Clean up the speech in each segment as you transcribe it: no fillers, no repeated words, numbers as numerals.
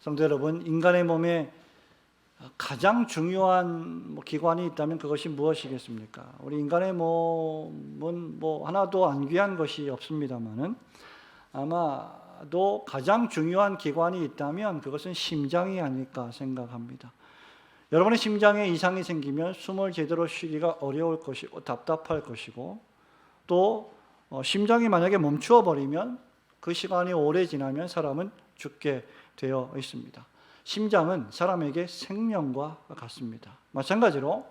성도 여러분, 인간의 몸에 가장 중요한 기관이 있다면 그것이 무엇이겠습니까? 우리 인간의 몸은 하나도 안 귀한 것이 없습니다만은 아마도 가장 중요한 기관이 있다면 그것은 심장이 아닐까 생각합니다. 여러분의 심장에 이상이 생기면 숨을 제대로 쉬기가 어려울 것이고 답답할 것이고, 또 심장이 만약에 멈추어 버리면 그 시간이 오래 지나면 사람은 죽게 되어 있습니다. 심장은 사람에게 생명과 같습니다. 마찬가지로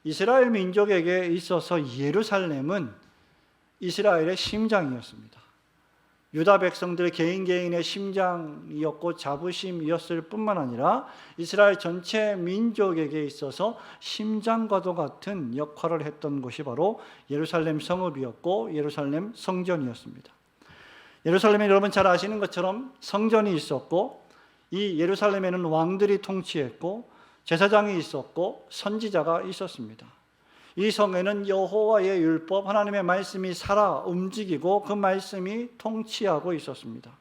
이스라엘 민족에게 있어서 예루살렘은 이스라엘의 심장이었습니다. 유다 백성들 개인의 심장이었고 자부심이었을 뿐만 아니라 이스라엘 전체 민족에게 있어서 심장과도 같은 역할을 했던 곳이 바로 예루살렘 성읍이었고 예루살렘 성전이었습니다. 예루살렘에 여러분 잘 아시는 것처럼 성전이 있었고, 이 예루살렘에는 왕들이 통치했고 제사장이 있었고 선지자가 있었습니다. 이 성에는 여호와의 율법, 하나님의 말씀이 살아 움직이고 그 말씀이 통치하고 있었습니다.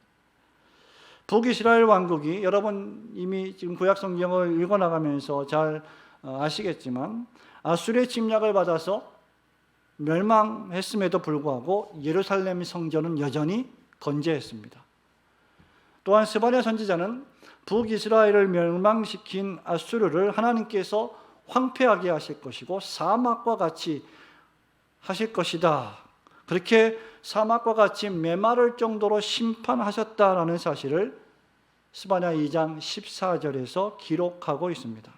북이스라엘 왕국이, 여러분 이미 지금 구약 성경을 읽어나가면서 잘 아시겠지만, 아수르의 침략을 받아서 멸망했음에도 불구하고 예루살렘 성전은 여전히 건재했습니다. 또한 스바냐 선지자는 북이스라엘을 멸망시킨 아수르를 하나님께서 황폐하게 하실 것이고 사막과 같이 하실 것이다, 그렇게 사막과 같이 메마를 정도로 심판하셨다라는 사실을 스바냐 2장 14절에서 기록하고 있습니다.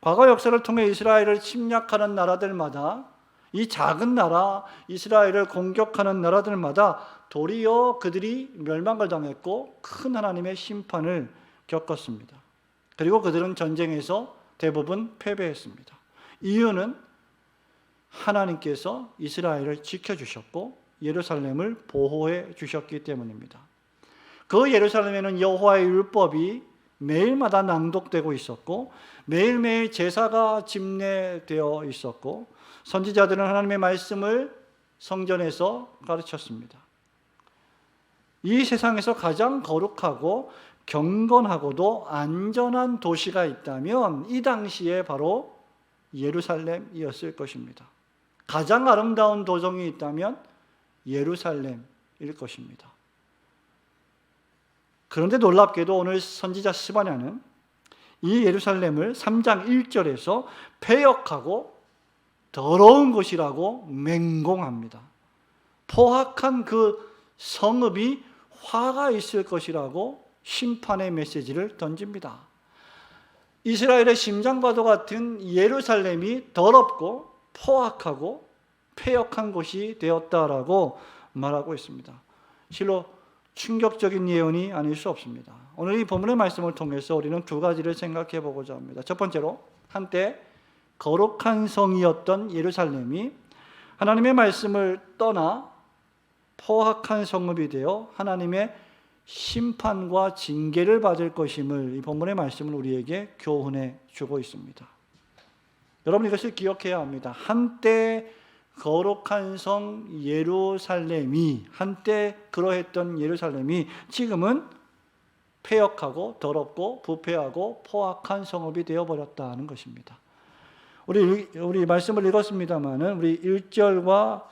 과거 역사를 통해 이스라엘을 침략하는 나라들마다, 이 작은 나라 이스라엘을 공격하는 나라들마다 도리어 그들이 멸망을 당했고 큰 하나님의 심판을 겪었습니다. 그리고 그들은 전쟁에서 대부분 패배했습니다. 이유는 하나님께서 이스라엘을 지켜주셨고 예루살렘을 보호해 주셨기 때문입니다. 그 예루살렘에는 여호와의 율법이 매일마다 낭독되고 있었고 매일매일 제사가 집례되어 있었고 선지자들은 하나님의 말씀을 성전에서 가르쳤습니다. 이 세상에서 가장 거룩하고 경건하고도 안전한 도시가 있다면 이 당시에 바로 예루살렘이었을 것입니다. 가장 아름다운 도성이 있다면 예루살렘일 것입니다. 그런데 놀랍게도 오늘 선지자 스바냐는 이 예루살렘을 3장 1절에서 패역하고 더러운 곳이라고 맹공합니다. 포악한 그 성읍이 화가 있을 것이라고 심판의 메시지를 던집니다. 이스라엘의 심장과도 같은 예루살렘이 더럽고 포악하고 패역한 곳이 되었다라고 말하고 있습니다. 실로 충격적인 예언이 아닐 수 없습니다. 오늘 이 본문의 말씀을 통해서 우리는 두 가지를 생각해 보고자 합니다. 첫 번째로, 한때 거룩한 성이었던 예루살렘이 하나님의 말씀을 떠나 포악한 성읍이 되어 하나님의 심판과 징계를 받을 것임을 이 본문의 말씀은 우리에게 교훈해 주고 있습니다. 여러분 이것을 기억해야 합니다. 한때 거룩한 성 예루살렘이, 한때 그러했던 예루살렘이 지금은 패역하고 더럽고 부패하고 포악한 성읍이 되어버렸다는 것입니다. 우리 말씀을 읽었습니다마는 우리 1절과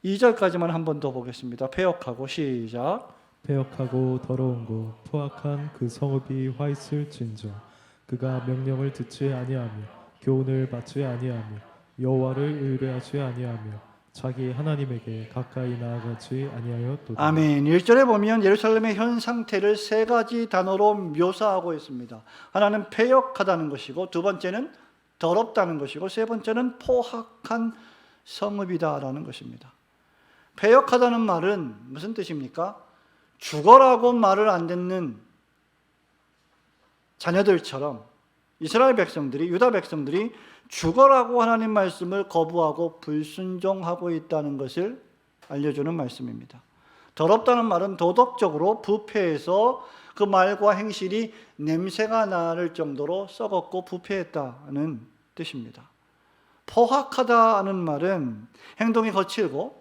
2절까지만 한 번 더 보겠습니다. 패역하고, 시작. 패역하고 더러운 곳 포악한 그 성읍이 화 있을진저 그가 명령을 듣지 아니하며 교훈을 받지 아니하며 여호와를 의뢰하지 아니하며 자기 하나님에게 가까이 나아가지 아니하였도다. 아멘. 1절에 보면 예루살렘의 현 상태를 세 가지 단어로 묘사하고 있습니다. 하나는 패역하다는 것이고, 두 번째는 더럽다는 것이고, 세 번째는 포악한 성읍이다라는 것입니다. 패역하다는 말은 무슨 뜻입니까? 죽어라고 말을 안 듣는 자녀들처럼 이스라엘 백성들이, 유다 백성들이 죽어라고 하나님 말씀을 거부하고 불순종하고 있다는 것을 알려주는 말씀입니다. 더럽다는 말은 도덕적으로 부패해서 그 말과 행실이 냄새가 나를 정도로 썩었고 부패했다는 뜻입니다. 포악하다는 말은 행동이 거칠고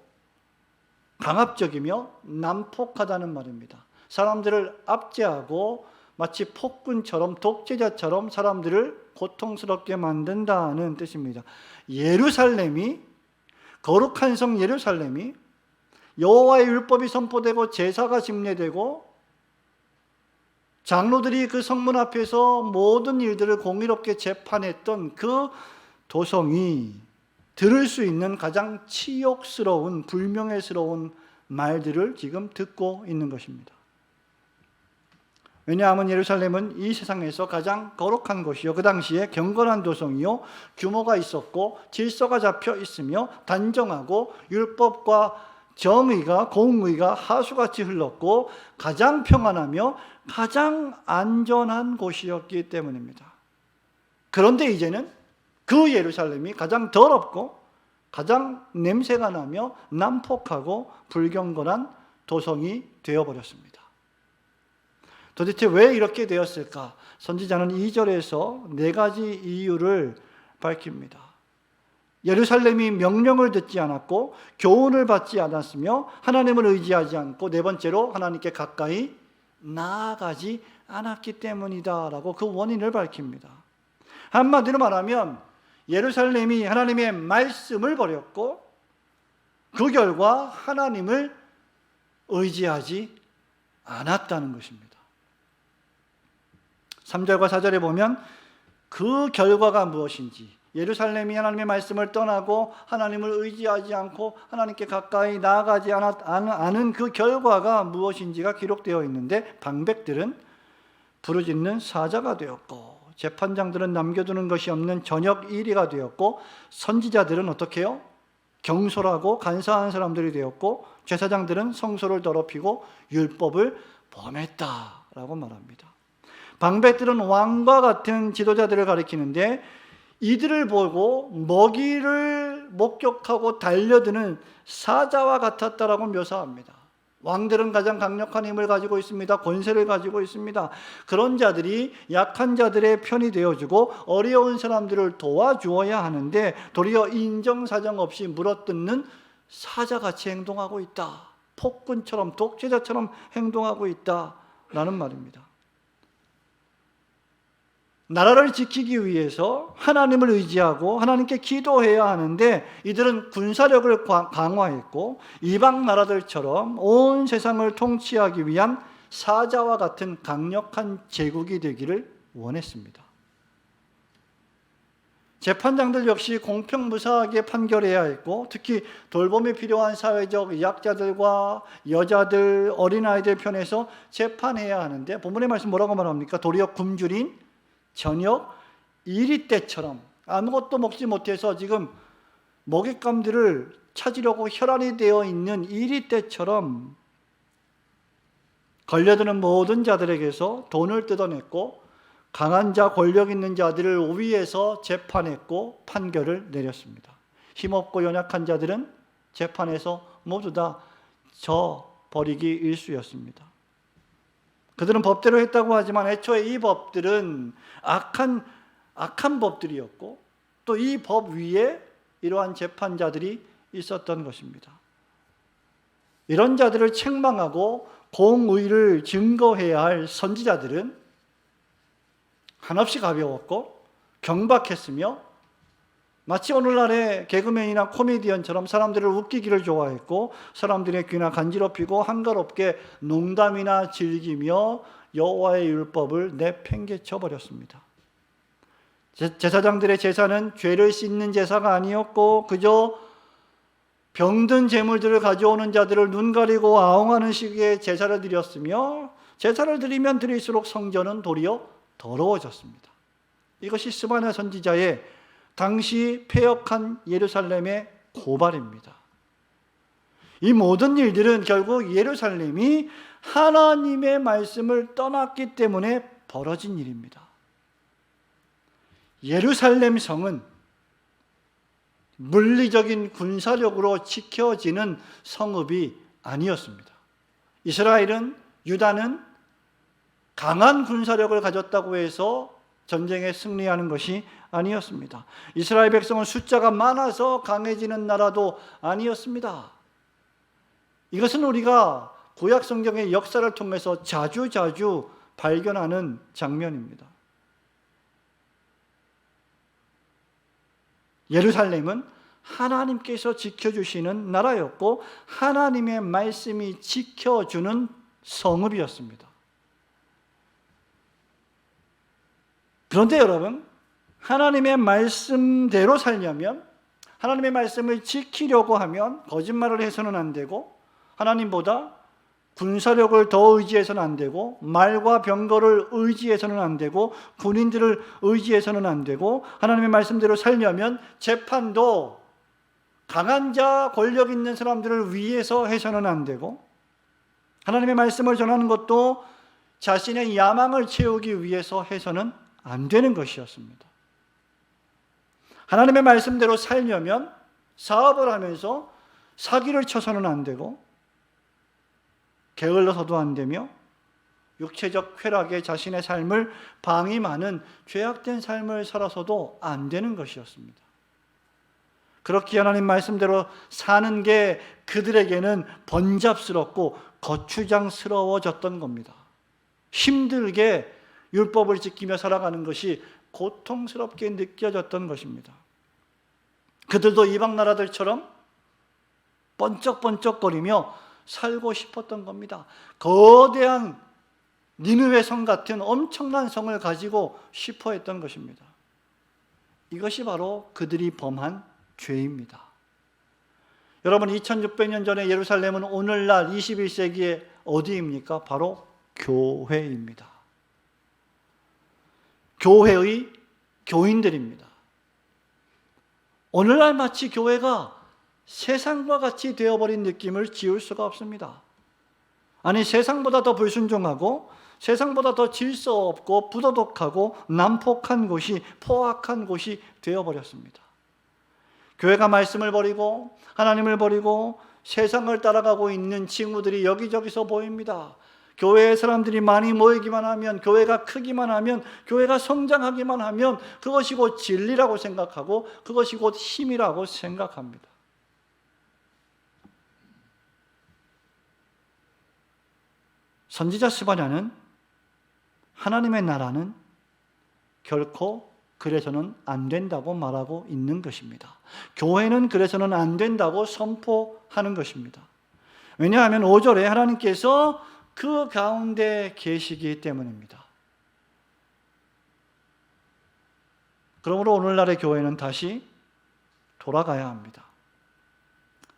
강압적이며 난폭하다는 말입니다. 사람들을 압제하고 마치 폭군처럼 독재자처럼 사람들을 고통스럽게 만든다는 뜻입니다. 예루살렘이, 거룩한 성 예루살렘이 여호와의 율법이 선포되고 제사가 집례되고 장로들이 그 성문 앞에서 모든 일들을 공의롭게 재판했던 그 도성이 들을 수 있는 가장 치욕스러운, 불명예스러운 말들을 지금 듣고 있는 것입니다. 왜냐하면 예루살렘은 이 세상에서 가장 거룩한 곳이요, 그 당시에 경건한 도성이요, 규모가 있었고 질서가 잡혀 있으며 단정하고 율법과 정의가, 공의가 하수같이 흘렀고 가장 평안하며 가장 안전한 곳이었기 때문입니다. 그런데 이제는 그 예루살렘이 가장 더럽고 가장 냄새가 나며 난폭하고 불경건한 도성이 되어버렸습니다. 도대체 왜 이렇게 되었을까? 선지자는 2절에서 4가지 이유를 밝힙니다. 예루살렘이 명령을 듣지 않았고 교훈을 받지 않았으며 하나님을 의지하지 않고, 네 번째로 하나님께 가까이 나아가지 않았기 때문이다라고 그 원인을 밝힙니다. 한마디로 말하면 예루살렘이 하나님의 말씀을 버렸고 그 결과 하나님을 의지하지 않았다는 것입니다. 3절과 4절에 보면 그 결과가 무엇인지, 예루살렘이 하나님의 말씀을 떠나고 하나님을 의지하지 않고 하나님께 가까이 나아가지 않은 그 결과가 무엇인지가 기록되어 있는데, 방백들은 부르짖는 사자가 되었고 재판장들은 남겨두는 것이 없는 저녁 1위가 되었고 선지자들은 어떻게 해요? 경솔하고 간사한 사람들이 되었고 제사장들은 성소를 더럽히고 율법을 범했다라고 말합니다. 방백들은 왕과 같은 지도자들을 가리키는데 이들을 보고 먹이를 목격하고 달려드는 사자와 같았다라고 묘사합니다. 왕들은 가장 강력한 힘을 가지고 있습니다. 권세를 가지고 있습니다. 그런 자들이 약한 자들의 편이 되어주고 어려운 사람들을 도와주어야 하는데 도리어 인정사정 없이 물어뜯는 사자같이 행동하고 있다. 폭군처럼 독재자처럼 행동하고 있다라는 말입니다. 나라를 지키기 위해서 하나님을 의지하고 하나님께 기도해야 하는데 이들은 군사력을 강화했고 이방 나라들처럼 온 세상을 통치하기 위한 사자와 같은 강력한 제국이 되기를 원했습니다. 재판장들 역시 공평무사하게 판결해야 했고 특히 돌봄이 필요한 사회적 약자들과 여자들, 어린아이들 편에서 재판해야 하는데 본문의 말씀 뭐라고 말합니까? 도리어 굶주린 저녁 1위 때처럼 아무것도 먹지 못해서 지금 먹잇감들을 찾으려고 혈안이 되어 있는 1위 때처럼 걸려드는 모든 자들에게서 돈을 뜯어냈고 강한 자, 권력 있는 자들을 우위에서 재판했고 판결을 내렸습니다. 힘없고 연약한 자들은 재판에서 모두 다 져버리기 일쑤였습니다. 그들은 법대로 했다고 하지만 애초에 이 법들은 악한 법들이었고 또 이 법 위에 이러한 재판자들이 있었던 것입니다. 이런 자들을 책망하고 공의를 증거해야 할 선지자들은 한없이 가벼웠고 경박했으며 마치 오늘날의 개그맨이나 코미디언처럼 사람들을 웃기기를 좋아했고 사람들의 귀나 간지럽히고 한가롭게 농담이나 즐기며 여호와의 율법을 내팽개쳐 버렸습니다. 제사장들의 제사는 죄를 씻는 제사가 아니었고 그저 병든 제물들을 가져오는 자들을 눈 가리고 아웅하는 식의 제사를 드렸으며 제사를 드리면 드릴수록 성전은 도리어 더러워졌습니다. 이것이 스바냐 선지자의 당시 패역한 예루살렘의 고발입니다. 이 모든 일들은 결국 예루살렘이 하나님의 말씀을 떠났기 때문에 벌어진 일입니다. 예루살렘 성은 물리적인 군사력으로 지켜지는 성읍이 아니었습니다. 이스라엘은, 유다는 강한 군사력을 가졌다고 해서 전쟁에 승리하는 것이 아니었습니다. 이스라엘 백성은 숫자가 많아서 강해지는 나라도 아니었습니다. 이것은 우리가 구약 성경의 역사를 통해서 자주 발견하는 장면입니다. 예루살렘은 하나님께서 지켜주시는 나라였고 하나님의 말씀이 지켜주는 성읍이었습니다. 그런데 여러분, 하나님의 말씀대로 살려면, 하나님의 말씀을 지키려고 하면 거짓말을 해서는 안 되고, 하나님보다 군사력을 더 의지해서는 안 되고, 말과 병거를 의지해서는 안 되고, 군인들을 의지해서는 안 되고, 하나님의 말씀대로 살려면 재판도 강한 자, 권력 있는 사람들을 위해서 해서는 안 되고, 하나님의 말씀을 전하는 것도 자신의 야망을 채우기 위해서 해서는 안 되는 것이었습니다. 하나님의 말씀대로 살려면 사업을 하면서 사기를 쳐서는 안 되고, 게을러서도 안 되며, 육체적 쾌락에 자신의 삶을 방임하는 죄악된 삶을 살아서도 안 되는 것이었습니다. 그렇게 하나님 말씀대로 사는 게 그들에게는 번잡스럽고 거추장스러워졌던 겁니다. 힘들게 율법을 지키며 살아가는 것이 고통스럽게 느껴졌던 것입니다. 그들도 이방 나라들처럼 번쩍번쩍거리며 살고 싶었던 겁니다. 거대한 니느웨 성 같은 엄청난 성을 가지고 싶어 했던 것입니다. 이것이 바로 그들이 범한 죄입니다. 여러분, 2600년 전에 예루살렘은 오늘날 21세기에 어디입니까? 바로 교회입니다. 교회의 교인들입니다. 오늘날 마치 교회가 세상과 같이 되어버린 느낌을 지울 수가 없습니다. 아니, 세상보다 더 불순종하고 세상보다 더 질서 없고 부도덕하고 난폭한 곳이, 포악한 곳이 되어버렸습니다. 교회가 말씀을 버리고 하나님을 버리고 세상을 따라가고 있는 징후들이 여기저기서 보입니다. 교회에 사람들이 많이 모이기만 하면, 교회가 크기만 하면, 교회가 성장하기만 하면 그것이 곧 진리라고 생각하고 그것이 곧 힘이라고 생각합니다. 선지자 스바냐는 하나님의 나라는 결코 그래서는 안 된다고 말하고 있는 것입니다. 교회는 그래서는 안 된다고 선포하는 것입니다. 왜냐하면 5절에 하나님께서 그 가운데 계시기 때문입니다. 그러므로 오늘날의 교회는 다시 돌아가야 합니다.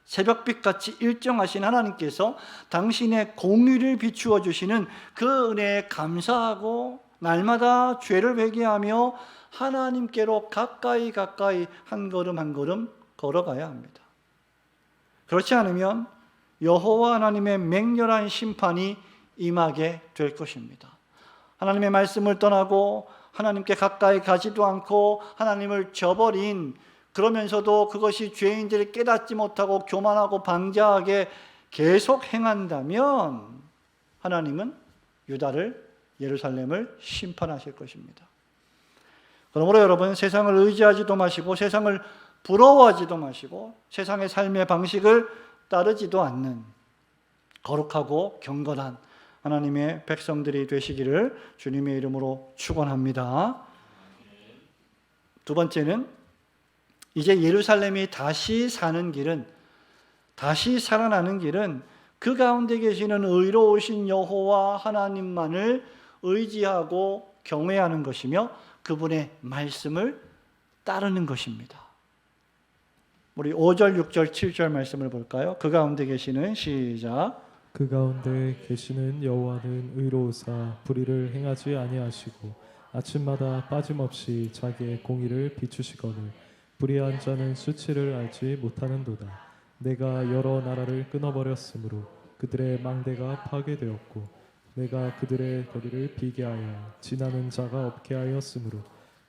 새벽빛같이 일정하신 하나님께서 당신의 공의를 비추어 주시는 그 은혜에 감사하고 날마다 죄를 회개하며 하나님께로 가까이 한 걸음 한 걸음 걸어가야 합니다. 그렇지 않으면 여호와 하나님의 맹렬한 심판이 임하게 될 것입니다. 하나님의 말씀을 떠나고 하나님께 가까이 가지도 않고 하나님을 저버린, 그러면서도 그것이 죄인들이 깨닫지 못하고 교만하고 방자하게 계속 행한다면 하나님은 유다를, 예루살렘을 심판하실 것입니다. 그러므로 여러분, 세상을 의지하지도 마시고 세상을 부러워하지도 마시고 세상의 삶의 방식을 따르지도 않는 거룩하고 경건한 하나님의 백성들이 되시기를 주님의 이름으로 축원합니다. 두 번째는, 이제 예루살렘이 다시 사는 길은, 다시 살아나는 길은 그 가운데 계시는 의로우신 여호와 하나님만을 의지하고 경외하는 것이며 그분의 말씀을 따르는 것입니다. 우리 5절, 6절, 7절 말씀을 볼까요? 그 가운데 계시는, 시작. 그 가운데 계시는 여호와는 의로우사 불의를 행하지 아니하시고 아침마다 빠짐없이 자기의 공의를 비추시거늘 불의한 자는 수치를 알지 못하는도다. 내가 여러 나라를 끊어버렸으므로 그들의 망대가 파괴되었고 내가 그들의 거리를 비게 하여 지나는 자가 없게 하였으므로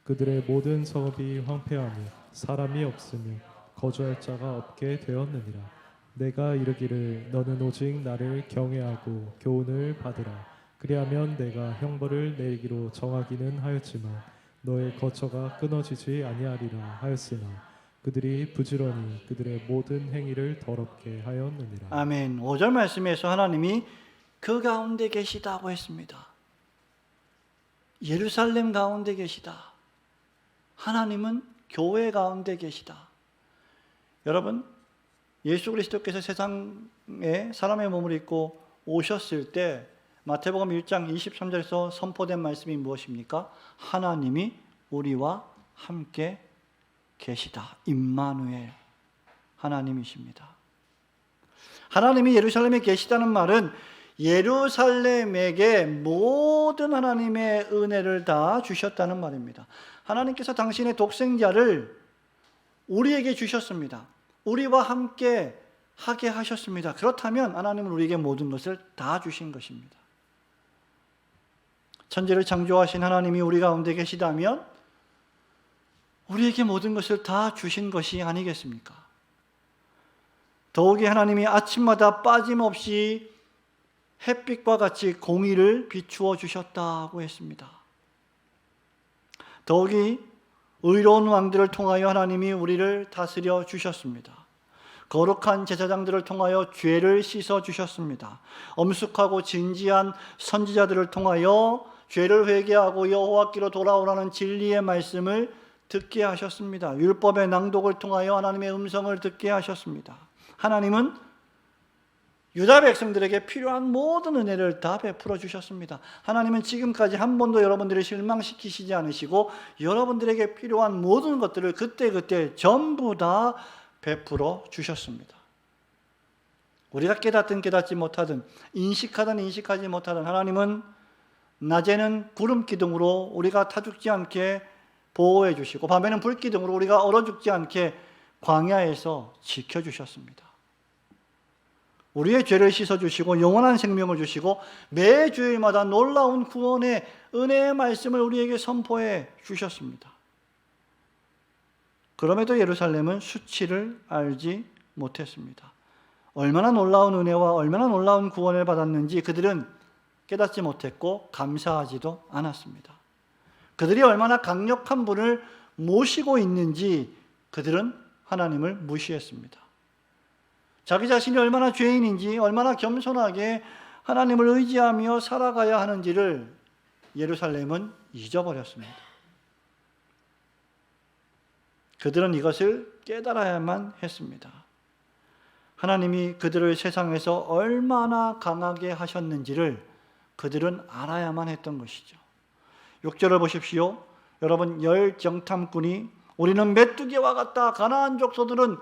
그들의 모든 성읍이 황폐하며 사람이 없으며 거주할 자가 없게 되었느니라. 내가 이르기를 너는 오직 나를 경외하고 교훈을 받으라. 그리하면 내가 형벌을 내리기로 정하기는 하였지만 너의 거처가 끊어지지 아니하리라 하였으나 그들이 부지런히 그들의 모든 행위를 더럽게 하였느니라. 아멘. 5절 말씀에서 하나님이 그 가운데 계시다고 했습니다. 예루살렘 가운데 계시다. 하나님은 교회 가운데 계시다. 여러분, 예수 그리스도께서 세상에 사람의 몸을 입고 오셨을 때 마태복음 1장 23절에서 선포된 말씀이 무엇입니까? 하나님이 우리와 함께 계시다. 임마누엘, 하나님이십니다. 하나님이 예루살렘에 계시다는 말은 예루살렘에게 모든 하나님의 은혜를 다 주셨다는 말입니다. 하나님께서 당신의 독생자를 우리에게 주셨습니다. 우리와 함께 하게 하셨습니다. 그렇다면 하나님은 우리에게 모든 것을 다 주신 것입니다. 천지를 창조하신 하나님이 우리 가운데 계시다면 우리에게 모든 것을 다 주신 것이 아니겠습니까? 더욱이 하나님이 아침마다 빠짐없이 햇빛과 같이 공의를 비추어 주셨다고 했습니다. 더욱이 의로운 왕들을 통하여 하나님이 우리를 다스려 주셨습니다. 거룩한 제사장들을 통하여 죄를 씻어 주셨습니다. 엄숙하고 진지한 선지자들을 통하여 죄를 회개하고 여호와께로 돌아오라는 진리의 말씀을 듣게 하셨습니다. 율법의 낭독을 통하여 하나님의 음성을 듣게 하셨습니다. 하나님은 유다 백성들에게 필요한 모든 은혜를 다 베풀어 주셨습니다. 하나님은 지금까지 한 번도 여러분들을 실망시키시지 않으시고 여러분들에게 필요한 모든 것들을 그때그때 전부 다 베풀어 주셨습니다. 우리가 깨닫든 깨닫지 못하든 인식하든 인식하지 못하든 하나님은 낮에는 구름 기둥으로 우리가 타 죽지 않게 보호해 주시고 밤에는 불 기둥으로 우리가 얼어 죽지 않게 광야에서 지켜 주셨습니다. 우리의 죄를 씻어주시고 영원한 생명을 주시고 매 주일마다 놀라운 구원의 은혜의 말씀을 우리에게 선포해 주셨습니다. 그럼에도 예루살렘은 수치를 알지 못했습니다. 얼마나 놀라운 은혜와 얼마나 놀라운 구원을 받았는지 그들은 깨닫지 못했고 감사하지도 않았습니다. 그들이 얼마나 강력한 분을 모시고 있는지 그들은 하나님을 무시했습니다. 자기 자신이 얼마나 죄인인지 얼마나 겸손하게 하나님을 의지하며 살아가야 하는지를 예루살렘은 잊어버렸습니다. 그들은 이것을 깨달아야만 했습니다. 하나님이 그들을 세상에서 얼마나 강하게 하셨는지를 그들은 알아야만 했던 것이죠. 6절을 보십시오. 여러분, 열 정탐꾼이 우리는 메뚜기와 같다. 가나안 족속들은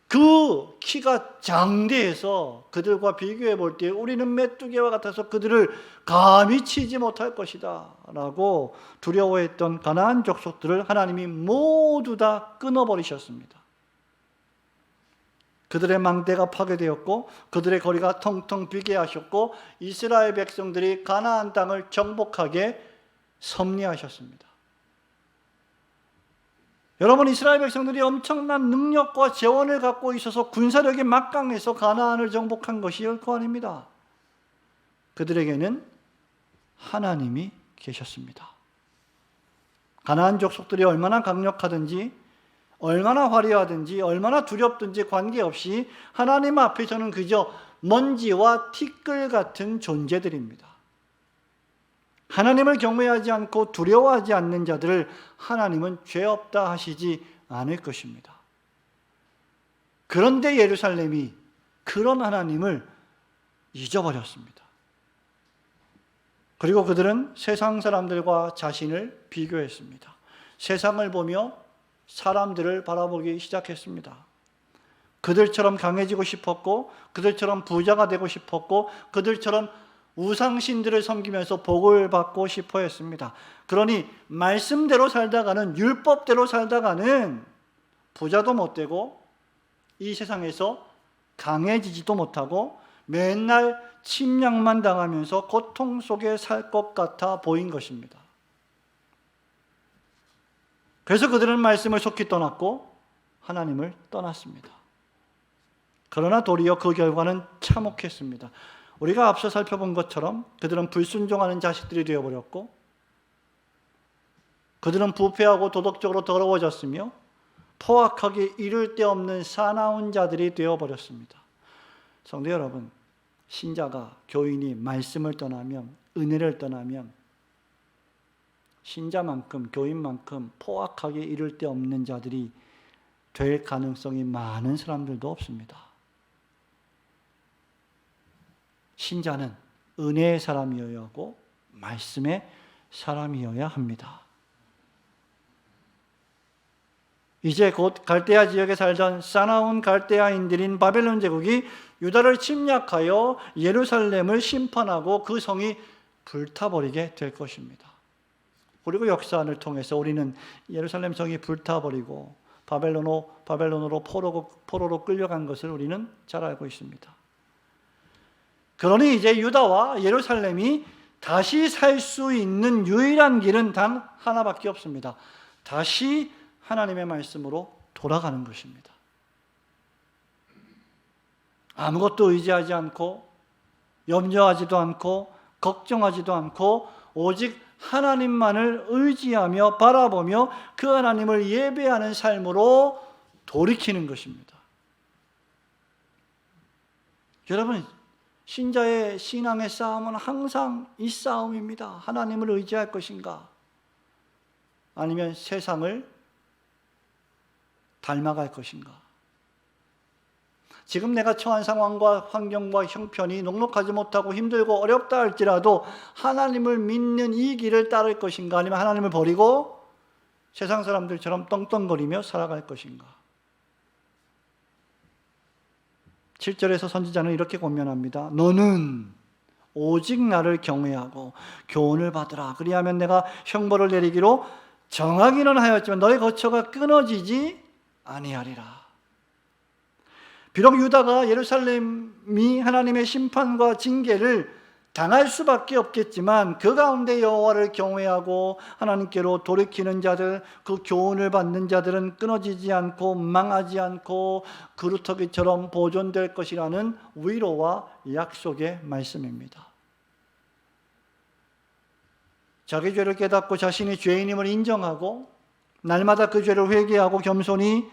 그 키가 장대해서 그들과 비교해 볼 때 우리는 메뚜기와 같아서 그들을 감히 치지 못할 것이다 라고 두려워했던 가나안 족속들을 하나님이 모두 다 끊어버리셨습니다. 그들의 망대가 파괴되었고 그들의 거리가 텅텅 비게 하셨고 이스라엘 백성들이 가나안 땅을 정복하게 섭리하셨습니다. 여러분, 이스라엘 백성들이 엄청난 능력과 재원을 갖고 있어서 군사력이 막강해서 가나안을 정복한 것이 결코 아닙니다. 그들에게는 하나님이 계셨습니다. 가나안 족속들이 얼마나 강력하든지 얼마나 화려하든지 얼마나 두렵든지 관계없이 하나님 앞에서는 그저 먼지와 티끌 같은 존재들입니다. 하나님을 경외하지 않고 두려워하지 않는 자들을 하나님은 죄 없다 하시지 않을 것입니다. 그런데 예루살렘이 그런 하나님을 잊어버렸습니다. 그리고 그들은 세상 사람들과 자신을 비교했습니다. 세상을 보며 사람들을 바라보기 시작했습니다. 그들처럼 강해지고 싶었고 그들처럼 부자가 되고 싶었고 그들처럼 우상신들을 섬기면서 복을 받고 싶어 했습니다. 그러니 말씀대로 살다가는 율법대로 살다가는 부자도 못 되고 이 세상에서 강해지지도 못하고 맨날 침략만 당하면서 고통 속에 살 것 같아 보인 것입니다. 그래서 그들은 말씀을 속히 떠났고 하나님을 떠났습니다. 그러나 도리어 그 결과는 참혹했습니다. 우리가 앞서 살펴본 것처럼 그들은 불순종하는 자식들이 되어버렸고 그들은 부패하고 도덕적으로 더러워졌으며 포악하기 이를 데 없는 사나운 자들이 되어버렸습니다. 성도 여러분, 신자가 교인이 말씀을 떠나면 은혜를 떠나면 신자만큼, 교인만큼 포악하게 이를 데 없는 자들이 될 가능성이 많은 사람들도 없습니다. 신자는 은혜의 사람이어야 하고 말씀의 사람이어야 합니다. 이제 곧 갈대아 지역에 살던 싸나운 갈대아인들인 바벨론 제국이 유다를 침략하여 예루살렘을 심판하고 그 성이 불타버리게 될 것입니다. 그리고 역사를 통해서 우리는 예루살렘 성이 불타버리고 바벨론으로 포로로 끌려간 것을 우리는 잘 알고 있습니다. 그러니 이제 유다와 예루살렘이 다시 살 수 있는 유일한 길은 단 하나밖에 없습니다. 다시 하나님의 말씀으로 돌아가는 것입니다. 아무것도 의지하지 않고 염려하지도 않고 걱정하지도 않고 오직 하나님만을 의지하며 바라보며 그 하나님을 예배하는 삶으로 돌이키는 것입니다. 여러분, 신자의 신앙의 싸움은 항상 이 싸움입니다. 하나님을 의지할 것인가? 아니면 세상을 닮아갈 것인가? 지금 내가 처한 상황과 환경과 형편이 녹록하지 못하고 힘들고 어렵다 할지라도 하나님을 믿는 이 길을 따를 것인가? 아니면 하나님을 버리고 세상 사람들처럼 떵떵거리며 살아갈 것인가? 7절에서 선지자는 이렇게 권면합니다. 너는 오직 나를 경외하고 교훈을 받으라. 그리하면 내가 형벌을 내리기로 정하기는 하였지만 너의 거처가 끊어지지 아니하리라. 비록 유다가 예루살렘이 하나님의 심판과 징계를 당할 수밖에 없겠지만 그 가운데 여호와를 경외하고 하나님께로 돌이키는 자들, 그 교훈을 받는 자들은 끊어지지 않고 망하지 않고 그루터기처럼 보존될 것이라는 위로와 약속의 말씀입니다. 자기 죄를 깨닫고 자신이 죄인임을 인정하고 날마다 그 죄를 회개하고 겸손히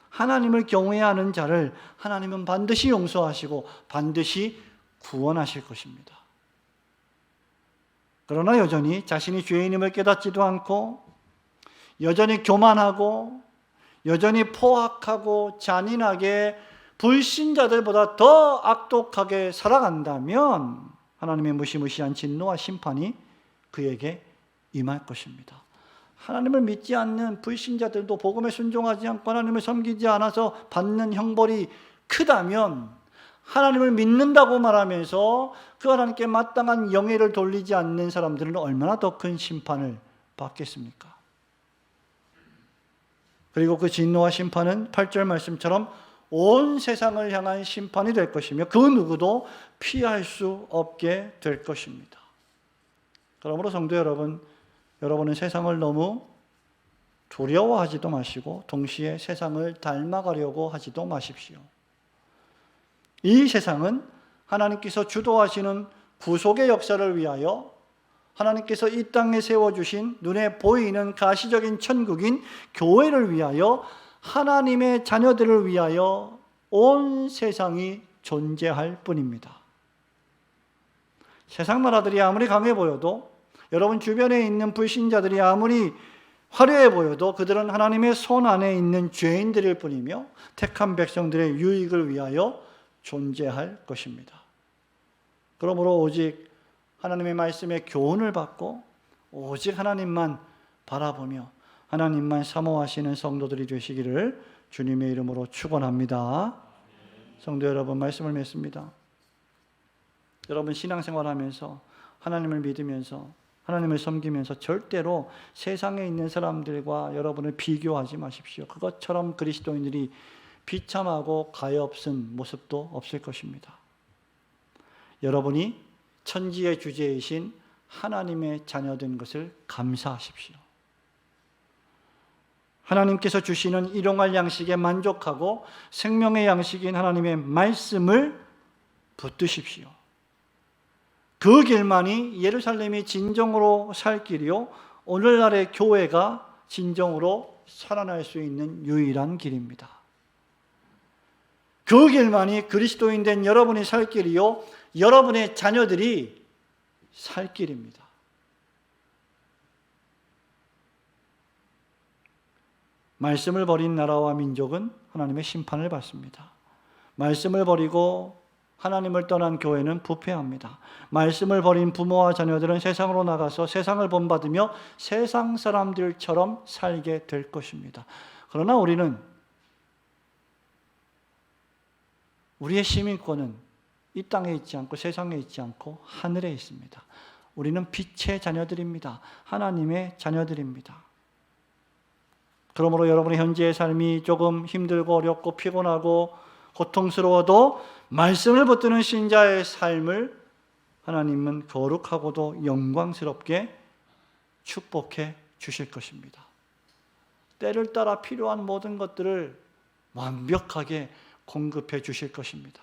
하나님을 경외하는 자를 하나님은 반드시 용서하시고 반드시 구원하실 것입니다. 그러나 여전히 자신이 죄인임을 깨닫지도 않고 여전히 교만하고 여전히 포악하고 잔인하게 불신자들보다 더 악독하게 살아간다면 하나님의 무시무시한 진노와 심판이 그에게 임할 것입니다. 하나님을 믿지 않는 불신자들도 복음에 순종하지 않고 하나님을 섬기지 않아서 받는 형벌이 크다면 하나님을 믿는다고 말하면서 그 하나님께 마땅한 영예를 돌리지 않는 사람들은 얼마나 더 큰 심판을 받겠습니까? 그리고 그 진노와 심판은 8절 말씀처럼 온 세상을 향한 심판이 될 것이며 그 누구도 피할 수 없게 될 것입니다. 그러므로 성도 여러분, 여러분은 세상을 너무 두려워하지도 마시고 동시에 세상을 닮아가려고 하지도 마십시오. 이 세상은 하나님께서 주도하시는 구속의 역사를 위하여 하나님께서 이 땅에 세워주신 눈에 보이는 가시적인 천국인 교회를 위하여 하나님의 자녀들을 위하여 온 세상이 존재할 뿐입니다. 세상 나라들이 아무리 강해 보여도 여러분 주변에 있는 불신자들이 아무리 화려해 보여도 그들은 하나님의 손 안에 있는 죄인들일 뿐이며 택한 백성들의 유익을 위하여 존재할 것입니다. 그러므로 오직 하나님의 말씀에 교훈을 받고 오직 하나님만 바라보며 하나님만 사모하시는 성도들이 되시기를 주님의 이름으로 축원합니다. 성도 여러분, 말씀을 맺습니다. 여러분 신앙생활하면서 하나님을 믿으면서 하나님을 섬기면서 절대로 세상에 있는 사람들과 여러분을 비교하지 마십시오. 그것처럼 그리스도인들이 비참하고 가엾은 모습도 없을 것입니다. 여러분이 천지의 주제이신 하나님의 자녀된 것을 감사하십시오. 하나님께서 주시는 일용할 양식에 만족하고 생명의 양식인 하나님의 말씀을 붙드십시오. 그 길만이 예루살렘이 진정으로 살 길이요 오늘날의 교회가 진정으로 살아날 수 있는 유일한 길입니다. 그 길만이 그리스도인 된 여러분이 살 길이요 여러분의 자녀들이 살 길입니다. 말씀을 버린 나라와 민족은 하나님의 심판을 받습니다. 말씀을 버리고 하나님을 떠난 교회는 부패합니다. 말씀을 버린 부모와 자녀들은 세상으로 나가서 세상을 본받으며 세상 사람들처럼 살게 될 것입니다. 그러나 우리는 우리의 시민권은 이 땅에 있지 않고 세상에 있지 않고 하늘에 있습니다. 우리는 빛의 자녀들입니다. 하나님의 자녀들입니다. 그러므로 여러분의 현재의 삶이 조금 힘들고 어렵고 피곤하고 고통스러워도 말씀을 붙드는 신자의 삶을 하나님은 거룩하고도 영광스럽게 축복해 주실 것입니다. 때를 따라 필요한 모든 것들을 완벽하게 공급해 주실 것입니다.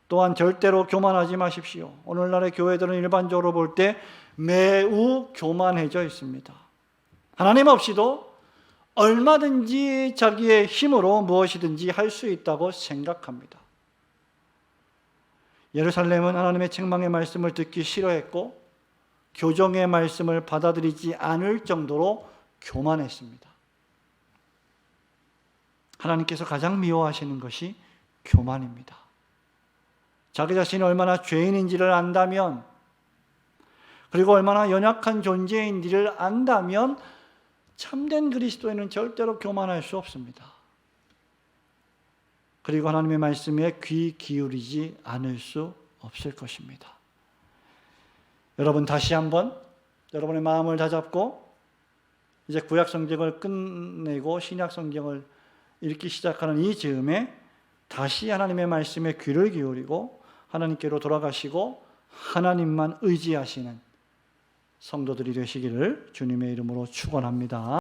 또한 절대로 교만하지 마십시오. 오늘날의 교회들은 일반적으로 볼 때 매우 교만해져 있습니다. 하나님 없이도 얼마든지 자기의 힘으로 무엇이든지 할 수 있다고 생각합니다. 예루살렘은 하나님의 책망의 말씀을 듣기 싫어했고 교정의 말씀을 받아들이지 않을 정도로 교만했습니다. 하나님께서 가장 미워하시는 것이 교만입니다. 자기 자신이 얼마나 죄인인지를 안다면, 그리고 얼마나 연약한 존재인지를 안다면 참된 그리스도인은 절대로 교만할 수 없습니다. 그리고 하나님의 말씀에 귀 기울이지 않을 수 없을 것입니다. 여러분, 다시 한번 여러분의 마음을 다잡고 이제 구약 성경을 끝내고 신약 성경을 읽기 시작하는 이 즈음에 다시 하나님의 말씀에 귀를 기울이고 하나님께로 돌아가시고 하나님만 의지하시는 성도들이 되시기를 주님의 이름으로 축원합니다.